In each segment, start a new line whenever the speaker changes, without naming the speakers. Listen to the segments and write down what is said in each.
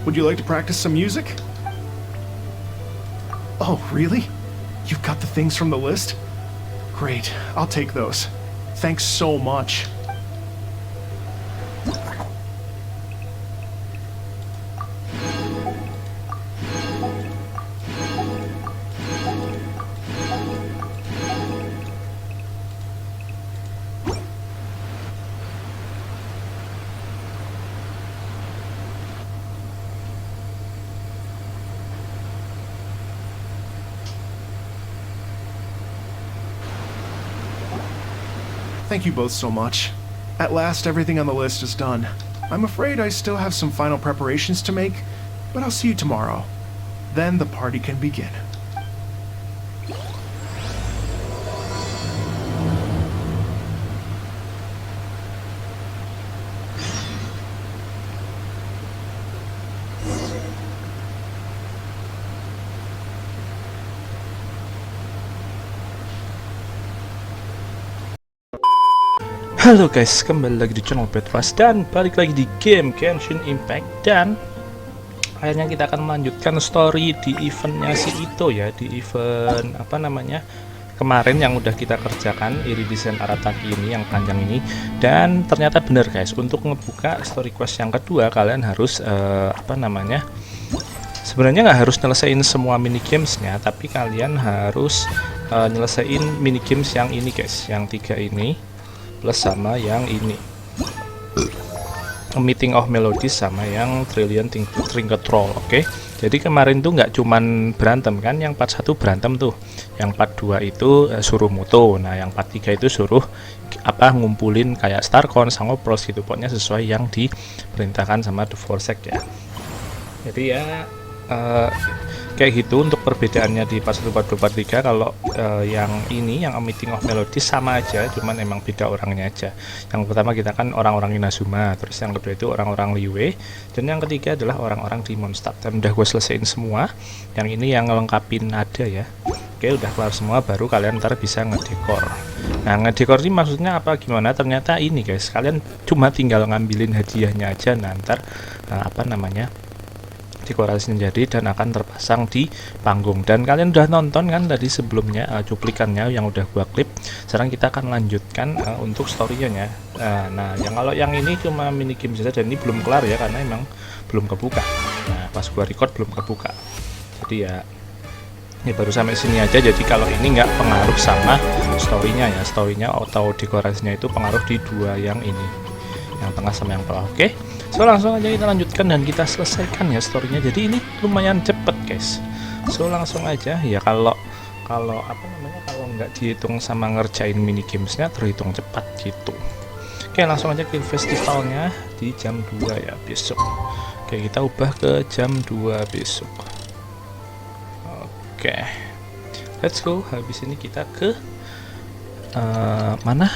Would you like to practice some music? Oh, really? You've got the things from the list? Great, I'll take those. Thanks so much. Thank you both so much. At last, everything on the list is done. I'm afraid I still have some final preparations to make, but I'll see you tomorrow. Then the party can begin.
Halo guys, kembali lagi di channel BadRush dan balik lagi di game GenshinImpact. Dan akhirnya kita akan melanjutkan story di eventnya si Ito ya, di event apa namanya kemarin yang udah kita kerjakan, Iridescent Arataki ini yang panjang ini. Dan ternyata bener guys, untuk ngebuka story quest yang kedua kalian harus apa namanya, sebenarnya nggak harus nyelesain semua mini gamesnya, tapi kalian harus nyelesain mini games yang ini guys, yang 3 ini plus sama yang ini, Meeting of Melodies sama yang Trillion Trinket Roll. Oke, jadi kemarin tuh nggak cuman berantem kan, yang part 1 berantem tuh, yang part 2 itu suruh moto, nah yang part 3 itu suruh apa, ngumpulin kayak Starcon sama Pros gitu, pokoknya sesuai yang diperintahkan sama The Forsake ya. Jadi ya kayak gitu untuk perbedaannya di part 1, part 2, part 3. Kalau yang ini, yang Meeting of Melodies sama aja, cuman emang beda orangnya aja. Yang pertama kita kan orang-orang Inazuma, terus yang kedua itu orang-orang Liyue, dan yang ketiga adalah orang-orang di Mondstadt. Dan udah gue selesaiin semua. Yang ini yang ngelengkapin ada ya. Oke, udah kelar semua, baru kalian ntar bisa ngedekor. Nah, ngedekor ini maksudnya apa gimana? Ternyata ini guys, kalian cuma tinggal ngambilin hadiahnya aja, nah ntar apa namanya, dekorasinya jadi dan akan terpasang di panggung. Dan kalian udah nonton kan tadi sebelumnya cuplikannya yang udah gua klip. Sekarang kita akan lanjutkan untuk story-nya. Nah, yang kalau yang ini cuma mini game saja dan ini belum kelar ya, karena emang belum kebuka. Nah, pas gua record belum kebuka. Jadi ya ini baru sampai sini aja. Jadi kalau ini nggak pengaruh sama story-nya ya, story-nya atau dekorasinya itu pengaruh di dua yang ini, yang tengah sama yang bawah. Oke, so langsung aja kita lanjutkan dan kita selesaikan ya storynya. Jadi ini lumayan cepet guys, so langsung aja ya. Kalau apa namanya, kalau nggak dihitung sama ngerjain mini gamesnya terhitung cepat gitu. Oke, langsung aja ke festivalnya di jam 2 ya besok. Oke, kita ubah ke jam 2 besok. Oke, let's go. Habis ini kita ke mana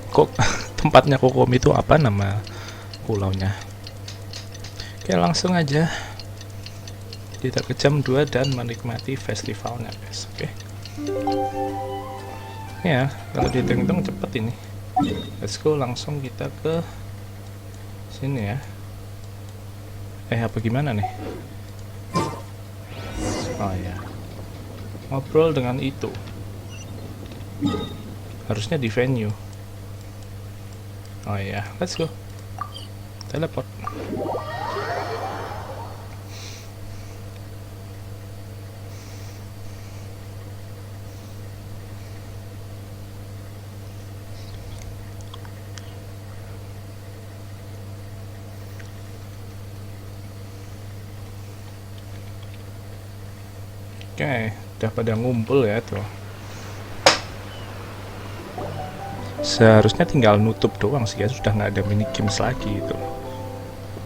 kok tempatnya Kokomi itu, apa nama pulaunya. Oke, langsung aja kita ke jam 2 dan menikmati festivalnya guys. Oke ya, kalau dihitung-hitung cepet ini. Let's go, langsung kita ke sini ya. Apa gimana nih? Oh ya, ngobrol dengan itu harusnya di venue. Oh ya, let's go. Teleport. Oke, udah pada ngumpul ya tuh. Seharusnya tinggal nutup doang sih ya, sudah nggak ada mini games lagi itu.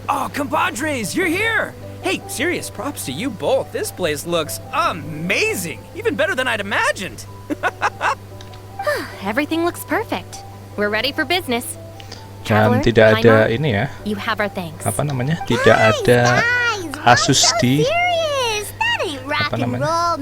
Oh, compadres, you're here! Hey, serious props to you both. This place looks amazing, even better than I'd imagined.
Everything looks perfect. We're ready for business.
Dan tidak ada ini ya,
You have our thanks.
apa namanya, tidak ada kasus di apa namanya,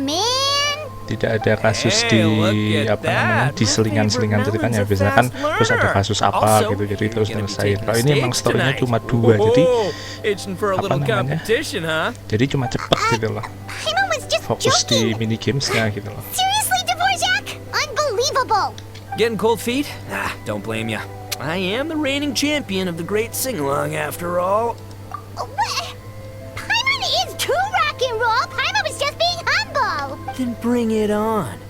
tidak ada kasus
Hey, look
di
at
apa namanya
that.
di
My
selingan-selingan
favorite
ceritanya.
Melon's a
Biasanya kan
fast
terus ada
learner.
kasus apa
Also,
gitu, jadi terus
you're gonna be
selesai.
taking
Kalau
the
ini emang
stage
storynya
tonight.
cuma 2, jadi
Whoa, itching for a
apa
little
namanya?
competition, huh?
Jadi cuma cepet gitu loh.
Paimon was just
Fokus di
joking.
mini gamesnya gitu loh.
Seriously, Dvorak? Unbelievable.
Getting cold feet? Ah, don't blame ya. I am the reigning champion of the great sing-along after all.
What? Paimon is too rock and roll. Paimon was just being humble.
Then bring it on.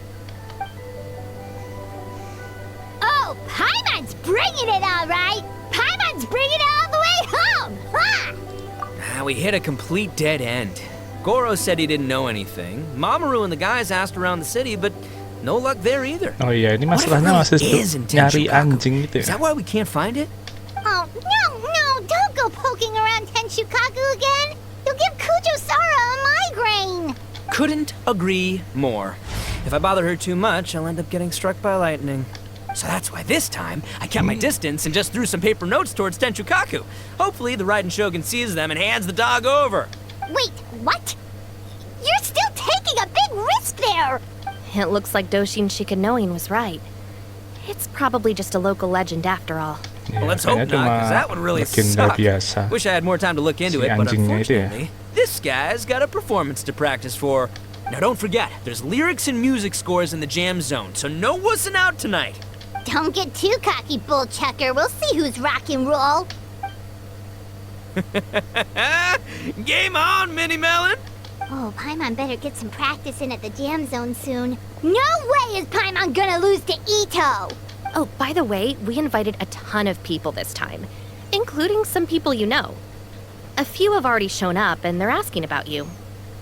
Oh, Paimon's bringing it all right. Paimon's bringing it all the way home. Ha!
We hit a complete dead end. Goro said he didn't know anything. Mamoru and the guys asked around the city, but no luck there either.
Oh iya, ini
What if it
masalahnya
really
masih
is in
nyari
Tenchukaku?
anjing gitu
Is
ya.
that why we can't find it?
Oh, no, don't go poking around Tenchukaku again. You'll give Kujo-Sara a migraine.
Couldn't agree more. If I bother her too much, I'll end up getting struck by lightning. So that's why this time I kept my distance and just threw some paper notes towards Tenchukaku. Hopefully the Raiden Shogun sees them and hands the dog over.
Wait, what? You're still taking a big risk there.
It looks like Doshin Shikanoin was right. It's probably just a local legend after all.
Ya,
Well, let's hope
kayaknya
not,
cuma
because that would really
legenda
suck.
biasa.
Wish I had more time to look into
Si
it, but
anjingnya itu ya.
unfortunately, this guy's got a performance to practice for. Now don't forget, there's lyrics and music scores in the jam zone, so no wussing out tonight.
Don't get too cocky, bullchucker. We'll see who's rock and roll.
Game on, Mini Melon!
Oh, Paimon better get some practice in at the jam zone soon. No way is Paimon gonna lose to Ito!
Oh, by the way, we invited a ton of people this time, including some people you know. A few have already shown up and they're asking about you.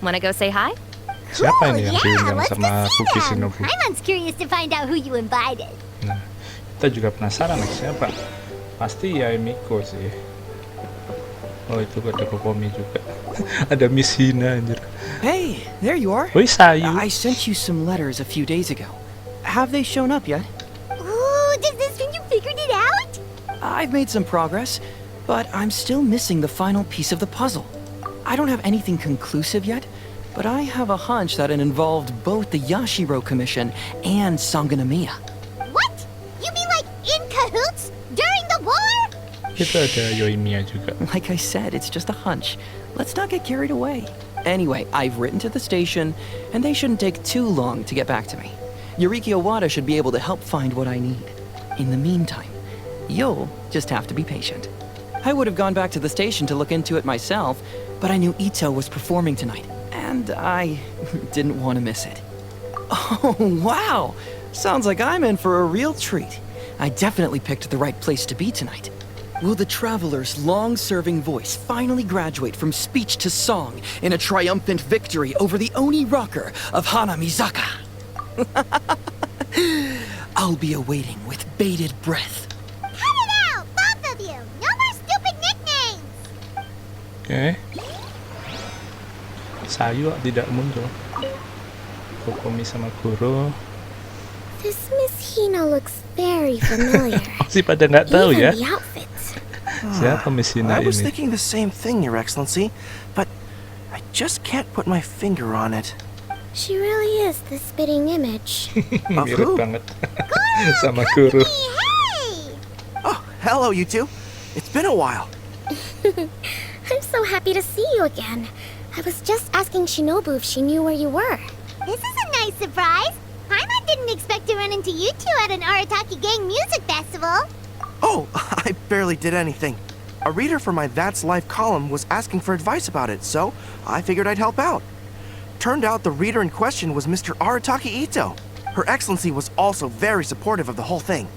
Wanna go say hi?
Siapa
Cool,
ini yang
yeah,
diundang
let's
sama
go
Fuki
see them.
Shinobu?
Paimon's curious to find out who you invited.
Nah, kita juga penasaran nih siapa. Pasti ya Miko sih. Oh, itu ada Kokomi juga. Ada Miss Hina anjir.
Hey, there you are.
Woi, Sayu.
I sent you some letters a few days ago. Have they shown up yet?
Ooh, does this mean you figured it out?
I've made some progress, but I'm still missing the final piece of the puzzle. I don't have anything conclusive yet, but I have a hunch that it involved both the Yashiro Commission and Sanganamiya.
What? You mean like in cahoots? During the war?
Itu ada Yoimiya juga.
Like I said, it's just a hunch. Let's not get carried away. Anyway, I've written to the station, and they shouldn't take too long to get back to me. Yuriki Owada should be able to help find what I need. In the meantime, you'll just have to be patient. I would have gone back to the station to look into it myself, but I knew Ito was performing tonight, and I didn't want to miss it. Oh, wow! Sounds like I'm in for a real treat. I definitely picked the right place to be tonight. Will the traveler's long-serving voice finally graduate from speech to song in a triumphant victory over the Oni rocker of Hanamizaka? I'll be awaiting with bated breath.
Cut it out, both of you! No more stupid nicknames!
Oke. Sayu tidak muncul. Kokomi sama Goro
This Miss Hina looks very familiar.
masih pada nggak tahu
Even
ya
the outfits.
siapa Miss Hina
I was
ini.
thinking the same thing, Your Excellency, but I just can't put my finger on it.
She really is the spitting image.
Of
Mirip
who?
banget sama Goro.
Hey!
Oh, hello, you two. It's been a while.
I'm so happy to see you again. I was just asking Shinobu if she knew where you were.
This is a nice surprise. Paimon didn't expect to run into you two at an Arataki gang music festival.
Oh, I barely did anything. A reader for my That's Life column was asking for advice about it, so I figured I'd help out. Turned out the reader in question was Mr. Arataki Ito. Her Excellency was also very supportive of the whole thing.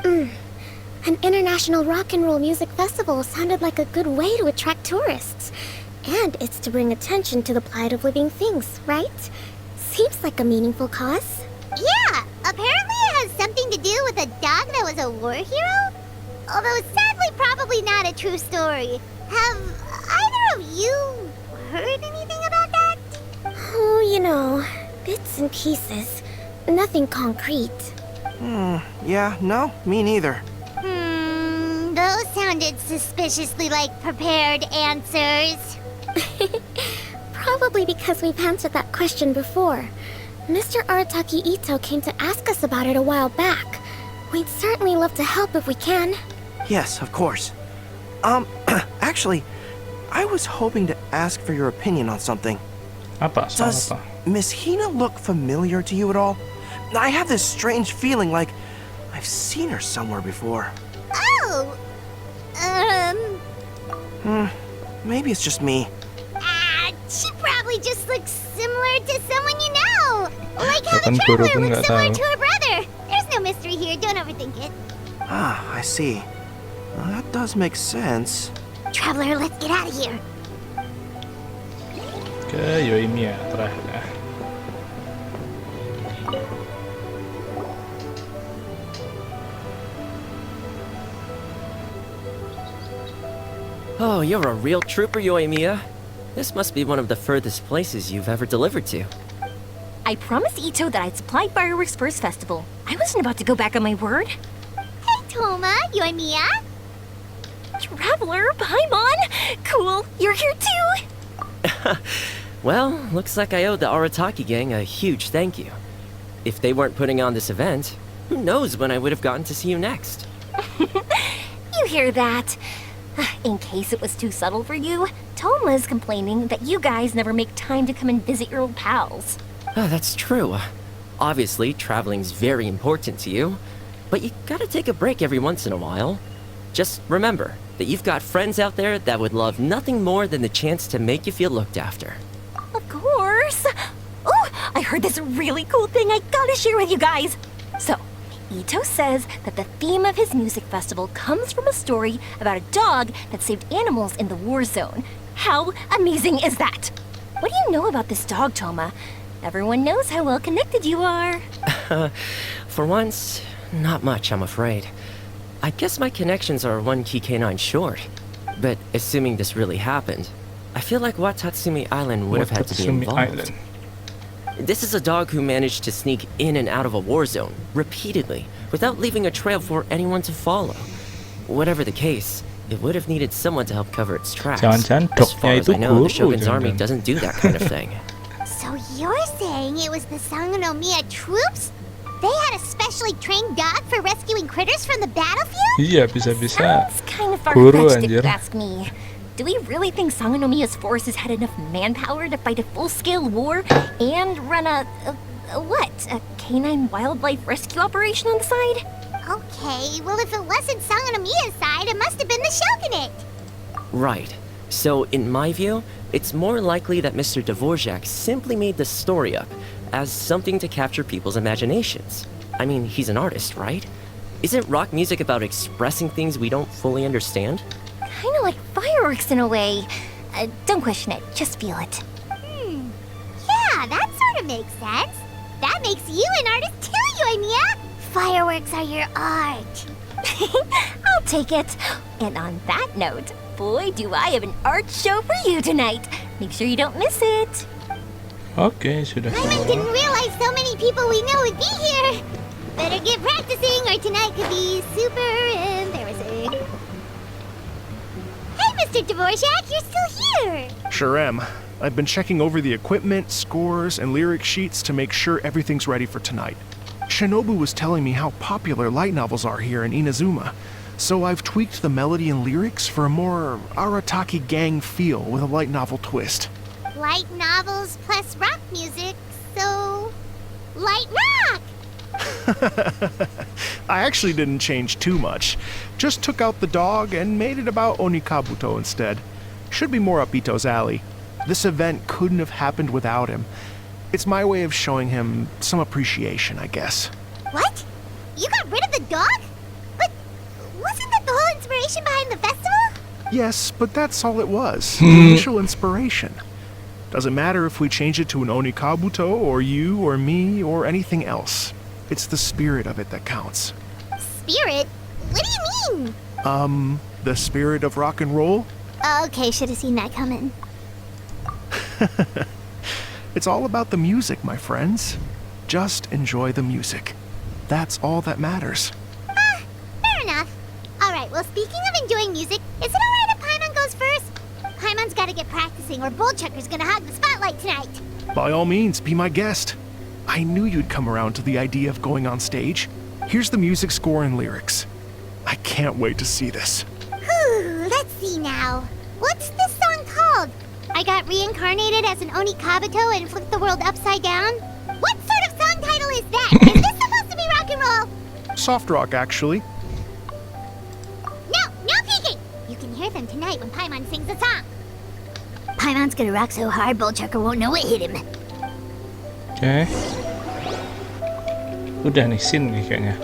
An international rock and roll music festival sounded like a good way to attract tourists. And it's to bring attention to the plight of living things, right? Seems like a meaningful cause.
Yeah, apparently it has something to do with a dog that was a war hero? Although sadly probably not a true story. Have either of you heard anything about that?
Oh, you know, bits and pieces. Nothing concrete.
Yeah, no, me neither.
Those sounded suspiciously like prepared answers.
Probably because we've answered that question before. Mr. Arataki Ito came to ask us about it a while back. We'd certainly love to help if we can.
Yes, of course. Actually, I was hoping to ask for your opinion on something.
Apa? Soal
Does
apa?
Miss Hina look familiar to you at all? I have this strange feeling like I've seen her somewhere before.
Oh!
Maybe it's just me.
She probably just looks similar to someone you know. Like how
Bahkan
the
guru
Traveler
pun
looks
nggak
similar
tahu.
to her brother. There's no mystery here, don't overthink it.
Ah, I see. Well, that does make sense.
Traveler, let's get out of here.
Ke Yoimiya terakhir ya.
Oh, you're a real trooper, Yoimiya. This must be one of the furthest places you've ever delivered to.
I promised Ito that I'd supply fireworks for his festival. I wasn't about to go back on my word.
Hey, Toma, Yoimiya.
Traveler, Paimon! Cool, you're here too!
Well, looks like I owe the Arataki gang a huge thank you. If they weren't putting on this event, who knows when I would have gotten to see you next.
You hear that? In case it was too subtle for you, Toma's complaining that you guys never make time to come and visit your old pals.
Ah, that's true. Obviously, traveling's very important to you, but you gotta take a break every once in a while. Just remember that you've got friends out there that would love nothing more than the chance to make you feel looked after.
Of course! Oh, I heard this really cool thing I gotta share with you guys! So, Ito says that the theme of his music festival comes from a story about a dog that saved animals in the war zone. How amazing is that? What do you know about this dog, Toma? Everyone knows how well connected you are.
For once, not much, I'm afraid. I guess my connections are one key canine short. But assuming this really happened, I feel like Watatsumi Island would have had to be
Watatsumi
involved.
Island.
This is a dog who managed to sneak in and out of a war zone repeatedly without leaving a trail for anyone to follow. Whatever the case, it would have needed someone to help cover its tracks.
Jangan-jangan
As far
dognya
as
itu
I know,
guru,
the Shogun's army
jangan-jangan.
doesn't do that kind of thing.
So you're saying it was the Sangonomiya troops? They had a specially trained dog for rescuing critters from the battlefield?
Iya, bisa-bisa.
That's kind of
Guru,
far-fetched if you
anjir.
ask me. Do we really think Sangonomiya's forces had enough manpower to fight a full-scale war and run a canine wildlife rescue operation on the side?
Okay, well if it wasn't Sangonomiya's side, it must have been the Shogunate.
Right. So, in my view, it's more likely that Mr. Dvorak simply made the story up as something to capture people's imaginations. I mean, he's an artist, right? Isn't rock music about expressing things we don't fully understand?
Kind of like fireworks in a way. Don't question it, just feel it.
Yeah, that sort of makes sense. That makes you an artist too, Yoimiya. Fireworks are your art.
I'll take it. And on that note, boy, do I have an art show for you tonight. Make sure you don't miss it.
Oke, sudah.
Paimon didn't realize so many people we know would be here. Better get practicing or tonight could be super embarrassing. Hey, Mr. Dvorak, you're still here.
Sure am. I've been checking over the equipment, scores, and lyric sheets to make sure everything's ready for tonight. Shinobu was telling me how popular light novels are here in Inazuma, so I've tweaked the melody and lyrics for a more Arataki gang feel with a light novel twist.
Light novels plus rock music, so light rock.
I actually didn't change too much. Just took out the dog and made it about Onikabuto instead. Should be more up Ito's alley. This event couldn't have happened without him. It's my way of showing him some appreciation, I guess.
What? You got rid of the dog? But wasn't that the whole inspiration behind the festival?
Yes, but that's all it was. The initial inspiration. Doesn't matter if we change it to an Onikabuto, or you, or me, or anything else. It's the spirit of it that counts.
Spirit? What do you mean?
The spirit of rock and roll?
Okay, should have seen that coming.
It's all about the music, my friends. Just enjoy the music. That's all that matters.
Fair enough. Alright, well, speaking of enjoying music, is it alright if Paimon goes first? Paimon's gotta get practicing or Bullchucker's gonna hog the spotlight tonight.
By all means, be my guest. I knew you'd come around to the idea of going on stage. Here's the music score and lyrics. I can't wait to see this.
Whew, let's see now. What's this song called? I got reincarnated as an Oni Kabuto and flipped the world upside down? What sort of song title is that? Is this supposed to be rock and roll?
Soft rock, actually.
No peeking! You can hear them tonight when Paimon sings the song. Paimon's gonna rock so hard, Bullchucker won't know what hit him.
Oke. Udah nih, scene nih kayaknya.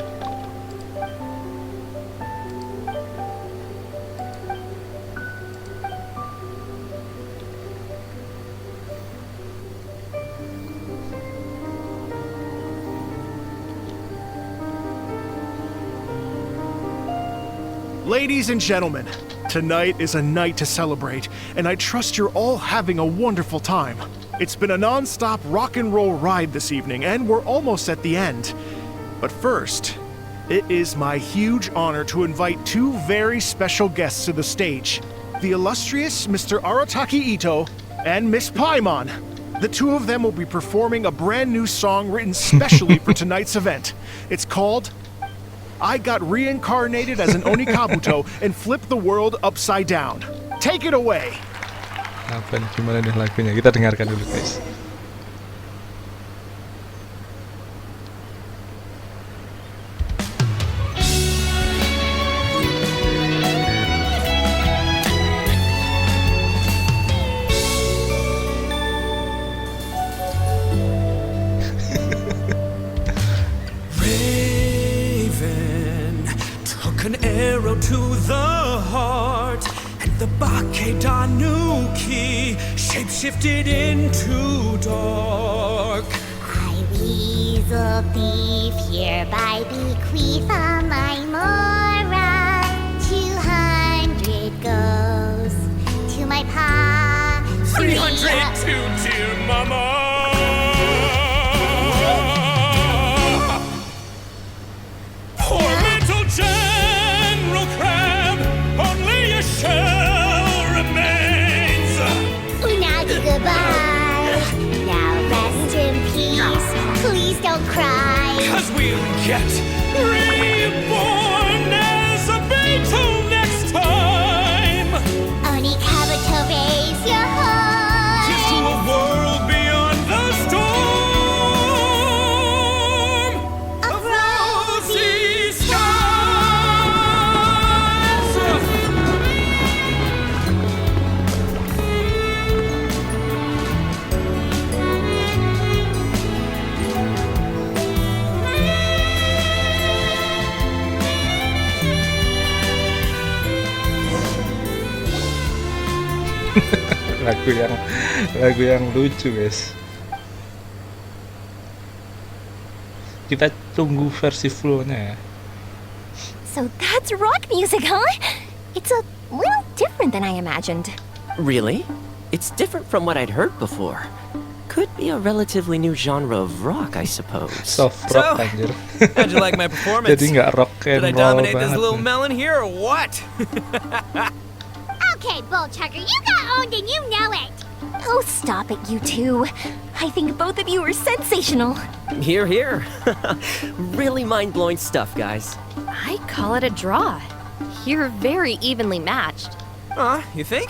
Ladies and gentlemen, tonight is a night to celebrate, and I trust you're all having a wonderful time. It's been a non-stop rock and roll ride this evening, and we're almost at the end. But first, it is my huge honor to invite two very special guests to the stage. The illustrious Mr. Arataki Ito and Miss Paimon. The two of them will be performing a brand new song written specially for tonight's event. It's called I Got Reincarnated as an Oni Kabuto and Flipped the World Upside Down. Take it away!
Apa nih, gimana nih lagunya? Kita dengarkan dulu, guys.
An arrow to the heart, and the Bakedanuki shapeshifted into dark.
I weasel thief hereby bequeath all my mora. 200 goes to my pa.
300 to dear mama. Poor little General Crab, only a shell remains.
Unagi goodbye. Now rest in peace. Please don't cry.
'Cause we'll get reborn as a Beetle next time.
Oni Kabuto, raise your heart.
Here's to a world beyond the storm of rosy skies.
lagu yang lucu, guys. Kita tunggu versi fullnya ya.
So that's rock music, huh? It's a little different than I imagined.
Really? It's different from what I'd heard before. Could be a relatively new genre of rock, I suppose.
Soft rock,
So,
anjir.
How'd you like my performance?
Jadi nggak rock and
Did I
roll
dominate this
banget
little
nih.
melon here or what?
Okay, Bullchucker, you got owned and you know it.
Oh, stop it, you two. I think both of you are sensational.
Here, here. Really mind-blowing stuff, guys.
I call it a draw. You're very evenly matched.
You think?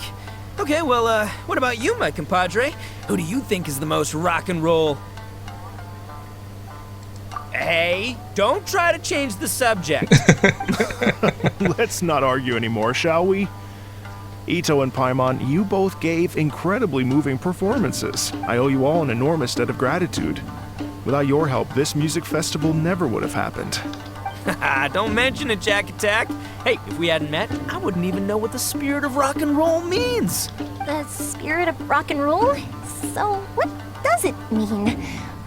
Okay, well, what about you, my compadre? Who do you think is the most rock and roll? Hey, don't try to change the subject.
Let's not argue anymore, shall we? Ito and Paimon, you both gave incredibly moving performances. I owe you all an enormous debt of gratitude. Without your help, this music festival never would have happened.
Don't mention it, Jack Attack. Hey, if we hadn't met, I wouldn't even know what the spirit of rock and roll means.
The spirit of rock and roll? So, what does it mean?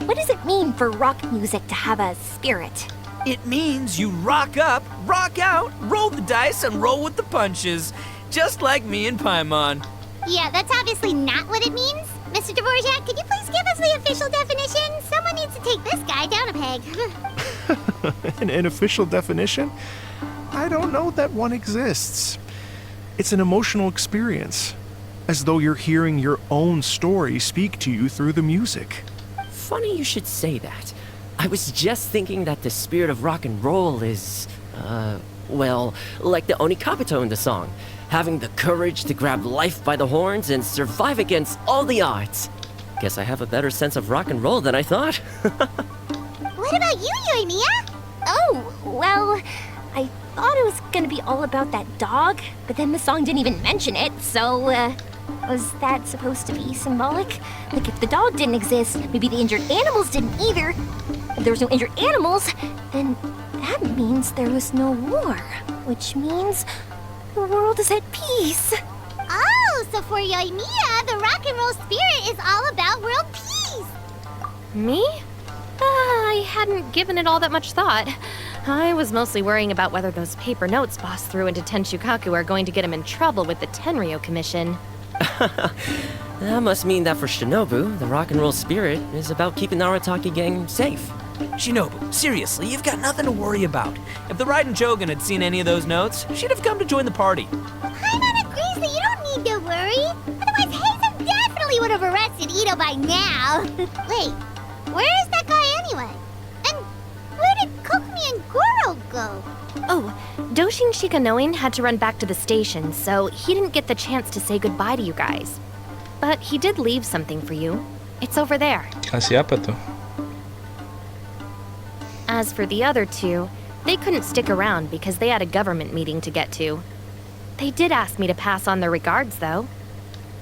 What does it mean for rock music to have a spirit?
It means you rock up, rock out, roll the dice, and roll with the punches. Just like me and Paimon.
Yeah, that's obviously not what it means. Mr. Dvorak, could you please give us the official definition? Someone needs to take this guy down a peg.
An official definition? I don't know that one exists. It's an emotional experience, as though you're hearing your own story speak to you through the music.
funny you should say that. I was just thinking that the spirit of rock and roll is, well, like the Onikapito in the song. Having the courage to grab life by the horns and survive against all the odds. Guess I have a better sense of rock and roll than I thought.
What about you, Yoimiya?
Oh, well, I thought it was gonna be all about that dog, but then the song didn't even mention it, so, was that supposed to be symbolic? Like, if the dog didn't exist, maybe the injured animals didn't either. If there was no injured animals, then that means there was no war, which means the world is at peace.
Oh, so for Yoimiya, the rock and roll spirit is all about world peace.
Me? I hadn't given it all that much thought. I was mostly worrying about whether those paper notes Boss threw into Tenshukaku are going to get him in trouble with the Tenryo Commission.
That must mean that for Shinobu, the rock and roll spirit is about keeping the Arataki gang safe.
Shinobu, seriously, you've got nothing to worry about. If the Raiden Shogun had seen any of those notes, she'd have come to join the party.
Paimon agrees that you don't need to worry. Otherwise, Heizo definitely would have arrested Ito by now. Wait, where is that guy anyway? And where did Kokumi and Goro go?
Oh, Doshin Shikanoin had to run back to the station, so he didn't get the chance to say goodbye to you guys. But he did leave something for you. It's over there.
Kasih apa tuh?
As for the other two, they couldn't stick around because they had a government meeting to get to. They did ask me to pass on their regards, though.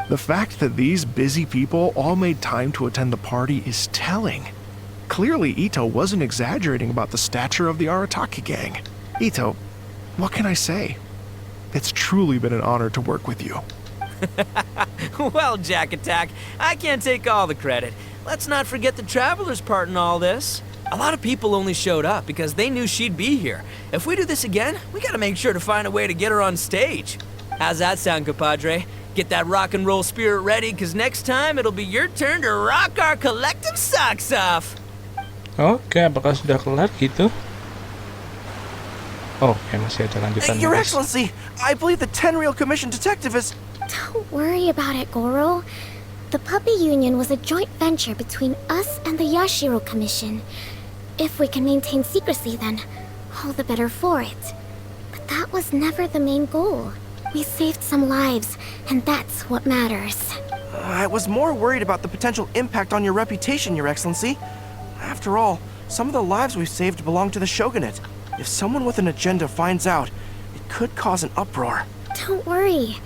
The fact that these busy people all made time to attend the party is telling. Clearly, Ito wasn't exaggerating about the stature of the Arataki gang. Ito, what can I say? It's truly been an honor to work with you.
Well, Jack Attack, I can't take all the credit. Let's not forget the Traveler's part in all this. A lot of people only showed up because they knew she'd be here. If we do this again, we gotta make sure to find a way to get her on stage. How's that sound, compadre? Get that rock and roll spirit ready, because next time it'll be your turn to rock our collective socks off.
Oke, apakah sudah kelar gitu? Oh, ya masih ada lanjutan.
Your Excellency, I believe the Tenryo Commission detective is...
Don't worry about it, Goro. The puppy union was a joint venture between us and the Yashiro Commission. If we can maintain secrecy, then all the better for it. But that was never the main goal. We saved some lives, and that's what matters.
I was more worried about the potential impact on your reputation, Your Excellency. After all, some of the lives we've saved belong to the Shogunate. If someone with an agenda finds out, it could cause an uproar.
Don't worry.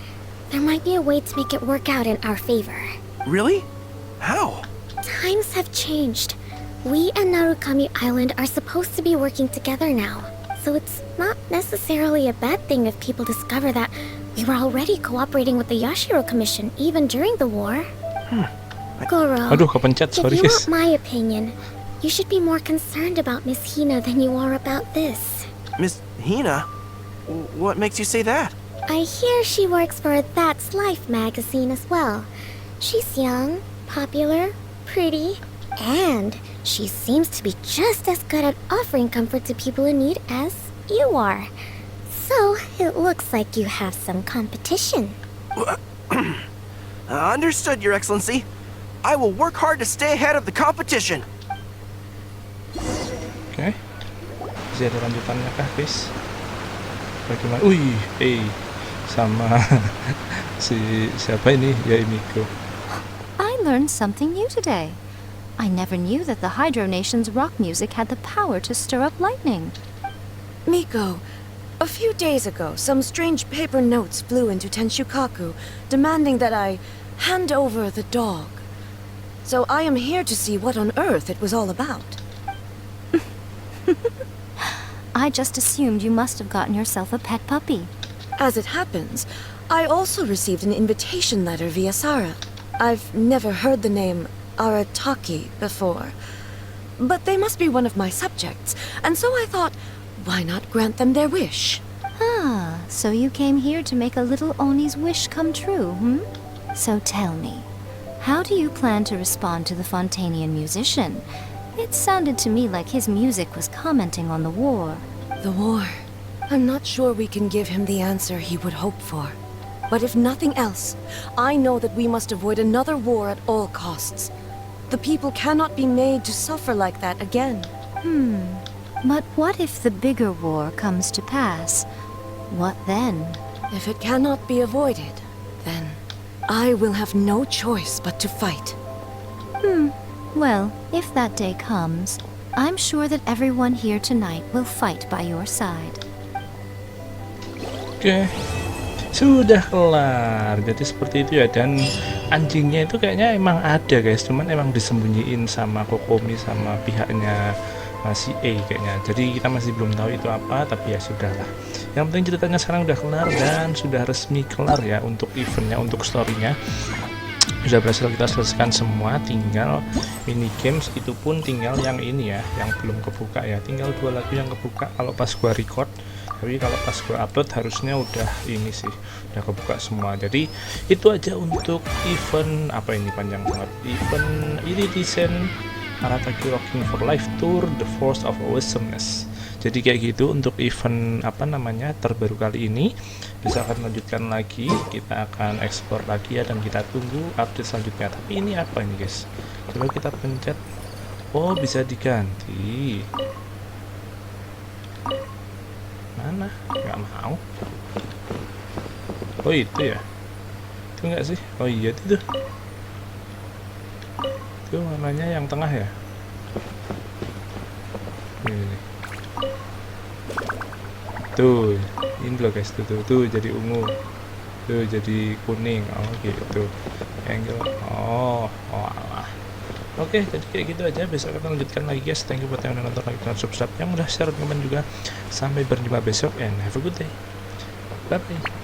There might be a way to make it work out in our favor.
Really? How?
Times have changed. We and Narukami Island are supposed to be working together now. So it's not necessarily a bad thing if people discover that we were already cooperating with the Yashiro Commission even during the war. Goro,
Aduh, kepencet, sorry
if you
guys.
want my opinion, you should be more concerned about Miss Hina than you are about this.
Miss Hina? What makes you say that?
I hear she works for That's Life magazine as well. She's young, popular, pretty, and she seems to be just as good at offering comfort to people in need as you are. So, it looks like you have some competition.
Understood, Your Excellency. I will work hard to stay ahead of the competition.
Oke. Masih ada lanjutannya kah, guys? Bagaimana? Sama si siapa ini? Yaimiko.
I learned something new today. I never knew that the Hydro Nation's rock music had the power to stir up lightning.
Miko, a few days ago, some strange paper notes flew into Tenshukaku, demanding that I hand over the dog. So I am here to see what on earth it was all about.
I just assumed you must have gotten yourself a pet puppy.
As it happens, I also received an invitation letter via Sarah. I've never heard the name Arataki before, but they must be one of my subjects, and so I thought, why not grant them their wish?
Ah, so you came here to make a little Oni's wish come true, So tell me, how do you plan to respond to the Fontanian musician? It sounded to me like his music was commenting on the war.
The war. I'm not sure we can give him the answer he would hope for. But if nothing else, I know that we must avoid another war at all costs. The people cannot be made to suffer like that again.
But what if the bigger war comes to pass? What then?
If it cannot be avoided, then I will have no choice but to fight.
Well, if that day comes, I'm sure that everyone here tonight will fight by your side.
Oke, sudah kelar. Jadi seperti itu ya. Dan anjingnya itu kayaknya emang ada guys, cuman emang disembunyiin sama Kokomi sama pihaknya masih kayaknya. Jadi kita masih belum tahu itu apa, tapi ya sudahlah. Yang penting ceritanya sekarang udah kelar dan sudah resmi kelar ya untuk eventnya, untuk storynya. Sudah berhasil kita selesaikan semua, tinggal mini games itu pun tinggal yang ini ya, yang belum kebuka ya. Tinggal 2 lagu yang kebuka kalau pas gua record. Tapi kalau pas gua upload harusnya udah ini sih, udah kebuka semua. Jadi itu aja untuk event apa ini panjang banget. Event Iridescent Arataki Rockin for Life Tour The Force of Awesomeness. Jadi kayak gitu untuk event apa namanya terbaru kali ini. Bisa akan lanjutkan lagi, kita akan explore lagi ya, dan kita tunggu update selanjutnya. Tapi ini apa ini guys? Coba kita pencet. Oh, bisa diganti. Mana? Nggak mau. Oh itu ya? Itu enggak sih? Oh iya itu. Itu warnanya yang tengah ya? Ini. Tuh, ini loh guys, tuh jadi ungu, tuh jadi kuning. Oh gitu, angle. Oh alah. Oke, jadi kayak gitu aja. Besok kita lanjutkan lagi guys. Thank you buat yang udah nonton, like dan subscribe, yang udah share, komen juga. Sampai berjumpa besok and have a good day. Bye bye.